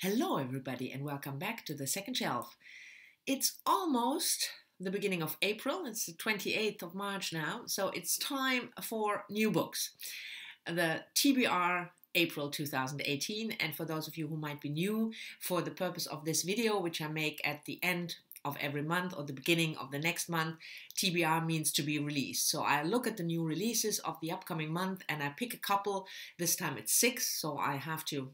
Hello everybody and welcome back to the second shelf. It's almost the beginning of April, it's the 28th of March now, so it's time for new books. The TBR April 2018, and for those of you who might be new, for the purpose of this video, which I make at the end of every month or the beginning of the next month, TBR means to be released. So I look at the new releases of the upcoming month and I pick a couple. This time it's 6, so I have to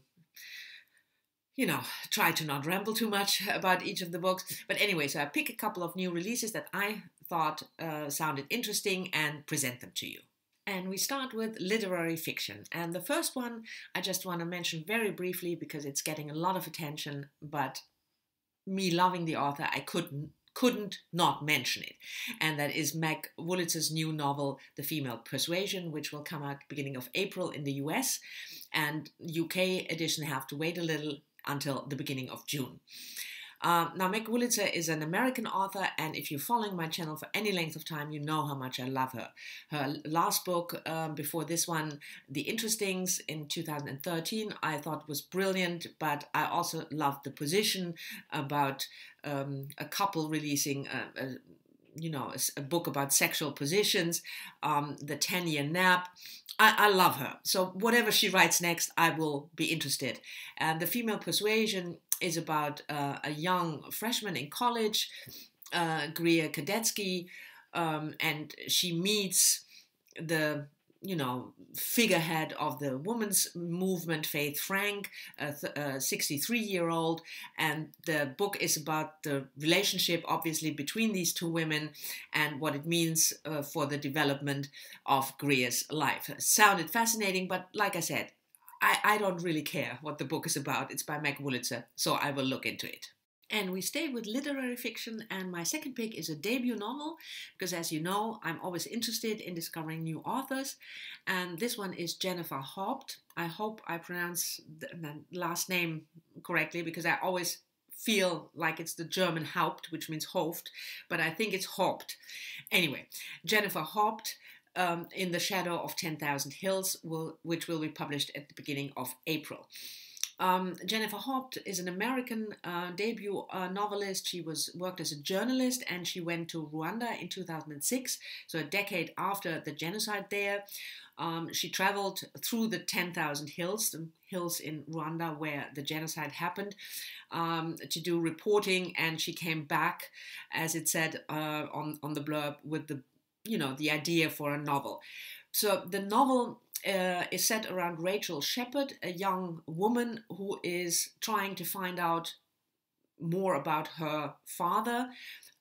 try to not ramble too much about each of the books. But anyway, so I pick a couple of new releases that I thought sounded interesting and present them to you. And we start with literary fiction. And the first one I just want to mention very briefly because it's getting a lot of attention, but me loving the author, I couldn't not mention it. And that is Meg Wolitzer's new novel, The Female Persuasion, which will come out beginning of April in the US. And UK edition have to wait a little until the beginning of June. Now, Meg Wolitzer is an American author, and if you're following my channel for any length of time, you know how much I love her. Her last book, before this one, The Interestings, in 2013, I thought was brilliant, but I also loved the position about a couple releasing a book about sexual positions, The 10-Year Nap. I love her. So whatever she writes next, I will be interested. The Female Persuasion is about a young freshman in college, Greer Kadetsky, and she meets the figurehead of the women's movement, Faith Frank, a 63-year-old, and the book is about the relationship, obviously, between these two women and what it means for the development of Greer's life. It sounded fascinating, but like I said, I don't really care what the book is about. It's by Meg Wolitzer, so I will look into it. And we stay with literary fiction, and my second pick is a debut novel, because as you know, I'm always interested in discovering new authors, and this one is Jennifer Haupt. I hope I pronounce the last name correctly, because I always feel like it's the German Haupt, which means Haupt, but I think it's Haupt. Anyway, Jennifer Haupt, In the Shadow of 10,000 Hills, which will be published at the beginning of April. Jennifer Haupt is an American debut novelist. She worked as a journalist, and she went to Rwanda in 2006, so a decade after the genocide there. She traveled through the 10,000 hills, the hills in Rwanda where the genocide happened, to do reporting, and she came back, as it said on the blurb, with the idea for a novel. So the novel is set around Rachel Shepard, a young woman who is trying to find out more about her father,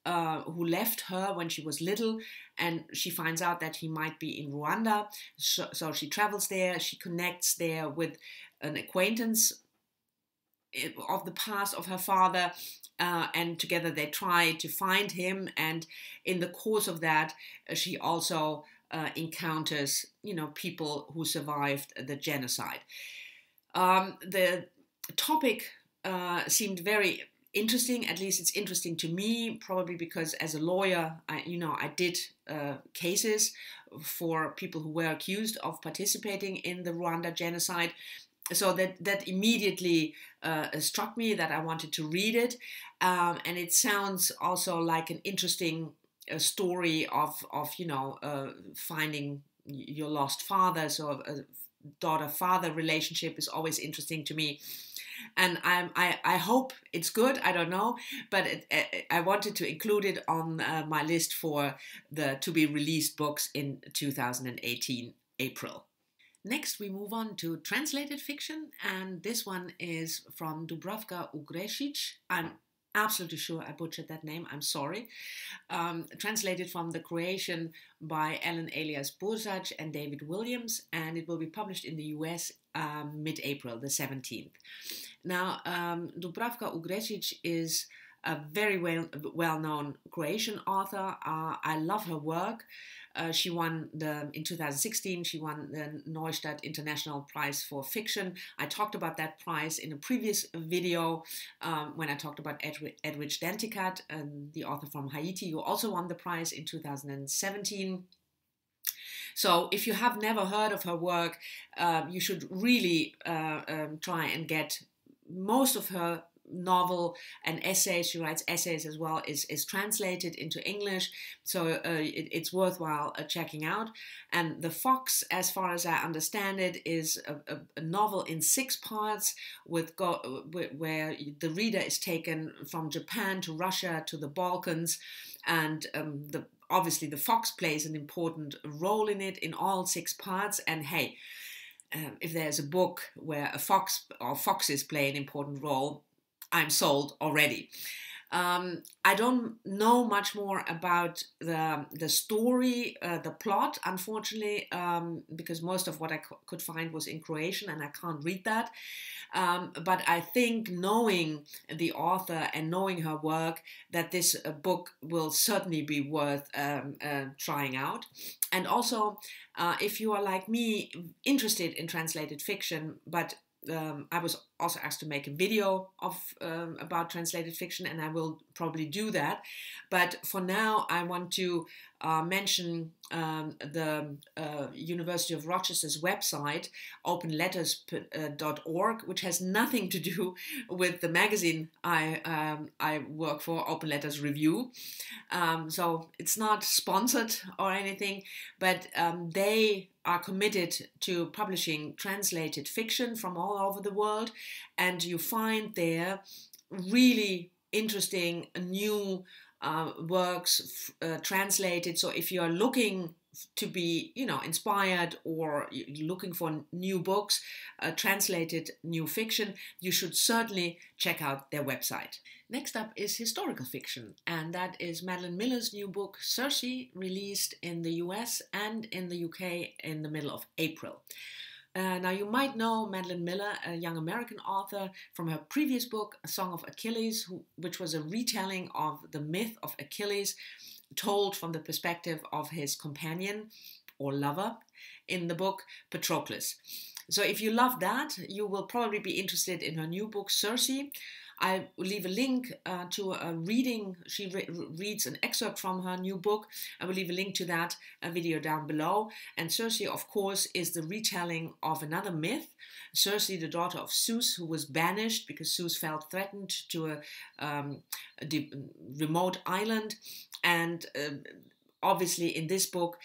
who left her when she was little, and she finds out that he might be in Rwanda. So she travels there, she connects there with an acquaintance of the past of her father, and together they try to find him, and in the course of that, she also encounters, people who survived the genocide. The topic seemed very interesting. At least it's interesting to me, probably because as a lawyer, I did cases for people who were accused of participating in the Rwanda genocide. So that immediately struck me that I wanted to read it, and it sounds also like an interesting story of finding your lost father. So a daughter-father relationship is always interesting to me, and I hope it's good. I don't know, but I wanted to include it on my list for the to-be-released books in 2018 April. Next, we move on to translated fiction, and this one is from Dubravka Ugrešić. I'm absolutely sure I butchered that name, I'm sorry. Translated from the Croatian by Elias-Bursać and David Williams, and it will be published in the US mid-April, the 17th. Now, Dubravka Ugrešić is a very well-known Croatian author. I love her work. She won in 2016, she won the Neustadt International Prize for Fiction. I talked about that prize in a previous video when I talked about Edwidge Danticat, the author from Haiti, who also won the prize in 2017. So if you have never heard of her work, you should really try and get most of her novel and essays, she writes essays as well, is translated into English, so it's worthwhile checking out. And The Fox, as far as I understand it, is a novel in 6 parts where the reader is taken from Japan to Russia to the Balkans, and obviously the fox plays an important role in it in all 6 parts. And hey, if there's a book where a fox or foxes play an important role, I'm sold already. I don't know much more about the story, the plot, unfortunately, because most of what I could find was in Croatian and I can't read that. But I think, knowing the author and knowing her work, that this book will certainly be worth trying out. And also, if you are like me, interested in translated fiction, but I was also asked to make a video about translated fiction, and I will probably do that. But for now, I want to mention the University of Rochester's website, openletters.org, which has nothing to do with the magazine I work for, Open Letters Review. So it's not sponsored or anything, but they are committed to publishing translated fiction from all over the world, and you find there really interesting new works translated. So if you are looking to be, inspired, or looking for new books, translated new fiction, you should certainly check out their website. Next up is historical fiction, and that is Madeline Miller's new book, Circe, released in the US and in the UK in the middle of April. Now, you might know Madeline Miller, a young American author, from her previous book, A Song of Achilles, which was a retelling of the myth of Achilles, told from the perspective of his companion or lover in the book Patroclus. So if you love that, you will probably be interested in her new book, Circe. I will leave a link to a reading. She reads an excerpt from her new book. I will leave a link to that video down below. And Circe, of course, is the retelling of another myth. Circe, the daughter of Zeus, who was banished because Zeus felt threatened to a remote island. And obviously, in this book,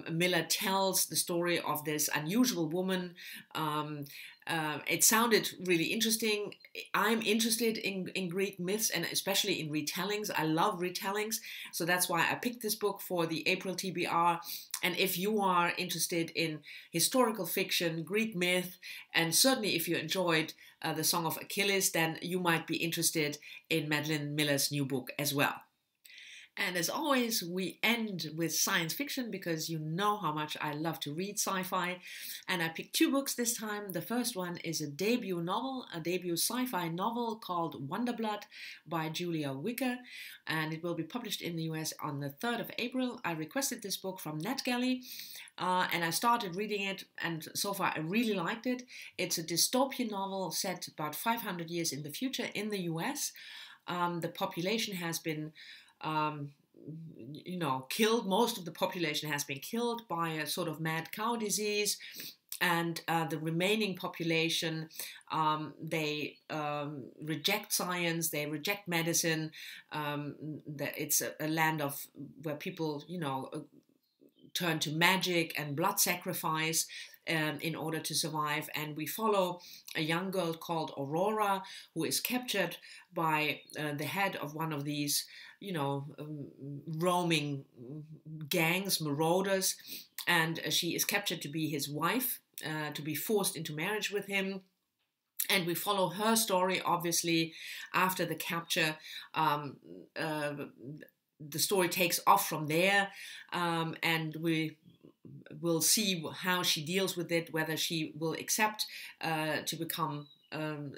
Miller tells the story of this unusual woman. It sounded really interesting. I'm interested in Greek myths, and especially in retellings. I love retellings, so that's why I picked this book for the April TBR. And if you are interested in historical fiction, Greek myth, and certainly if you enjoyed The Song of Achilles, then you might be interested in Madeline Miller's new book as well. And as always, we end with science fiction, because you know how much I love to read sci-fi. And I picked 2 books this time. The first one is a debut novel, a debut sci-fi novel called Wonderblood by Julia Whicker. And it will be published in the US on the 3rd of April. I requested this book from NetGalley. And I started reading it, and so far I really liked it. It's a dystopian novel set about 500 years in the future in the US. The population has been killed. Most of the population has been killed by a sort of mad cow disease, and the remaining population, they reject science, they reject medicine. It's a land where people, turn to magic and blood sacrifice in order to survive. And we follow a young girl called Aurora, who is captured by the head of one of these, roaming gangs, marauders, and she is captured to be his wife, to be forced into marriage with him. And we follow her story, obviously, after the capture. The story takes off from there, and we will see how she deals with it, whether she will accept to become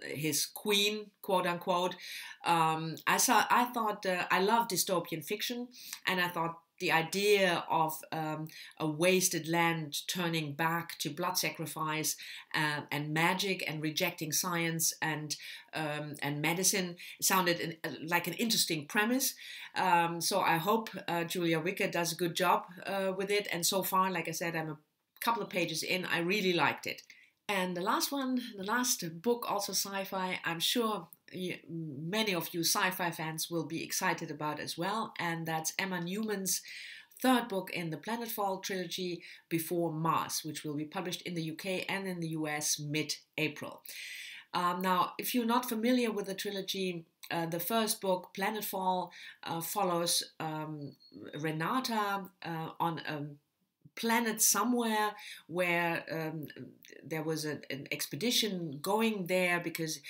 his queen, quote unquote. I thought I love dystopian fiction, and I thought the idea of a wasted land turning back to blood sacrifice and magic and rejecting science and medicine sounded like an interesting premise. So I hope Julia Whicker does a good job with it. And so far, like I said, I'm a couple of pages in. I really liked it. And the last one, the last book, also sci-fi, I'm sure many of you sci-fi fans will be excited about as well, and that's Emma Newman's third book in the Planetfall trilogy, Before Mars, which will be published in the UK and in the US mid-April. Now, if you're not familiar with the trilogy, the first book, Planetfall, follows Renata on a planet somewhere where there was an expedition going there because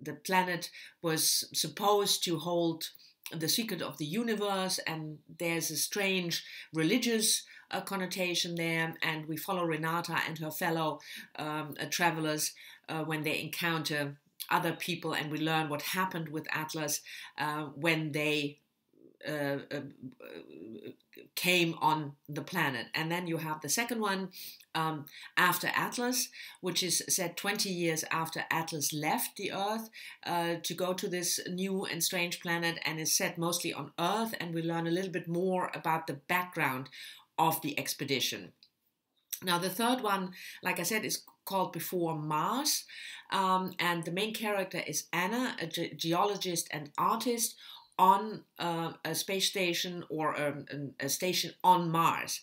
the planet was supposed to hold the secret of the universe, and there's a strange religious connotation there, and we follow Renata and her fellow travelers when they encounter other people, and we learn what happened with Atlas when they came on the planet. And then you have the second one, After Atlas, which is set 20 years after Atlas left the Earth to go to this new and strange planet, and is set mostly on Earth, and we learn a little bit more about the background of the expedition. Now, the third one, like I said, is called Before Mars, and the main character is Anna, a geologist and artist on a space station, or a station on Mars.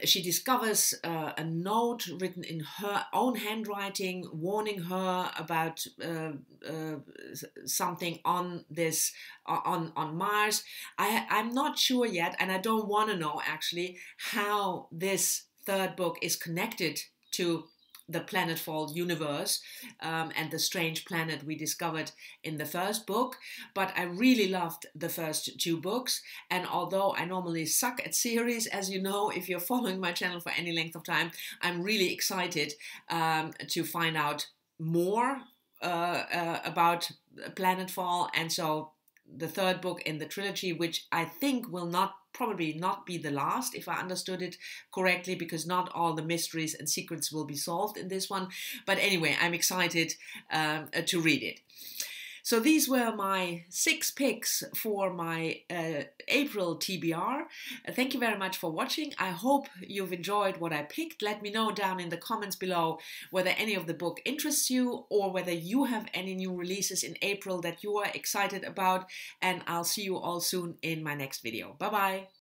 She discovers a note written in her own handwriting warning her about something on this on Mars. I'm not sure yet, and I don't want to know actually how this third book is connected to the Planetfall universe and the strange planet we discovered in the first book. But I really loved the first two books, and although I normally suck at series, as you know if you're following my channel for any length of time, I'm really excited to find out more about Planetfall. And so the third book in the trilogy, which I think will probably not be the last, if I understood it correctly, because not all the mysteries and secrets will be solved in this one. But anyway, I'm excited to read it. So these were my 6 picks for my April TBR. Thank you very much for watching. I hope you've enjoyed what I picked. Let me know down in the comments below whether any of the book interests you, or whether you have any new releases in April that you are excited about. And I'll see you all soon in my next video. Bye bye.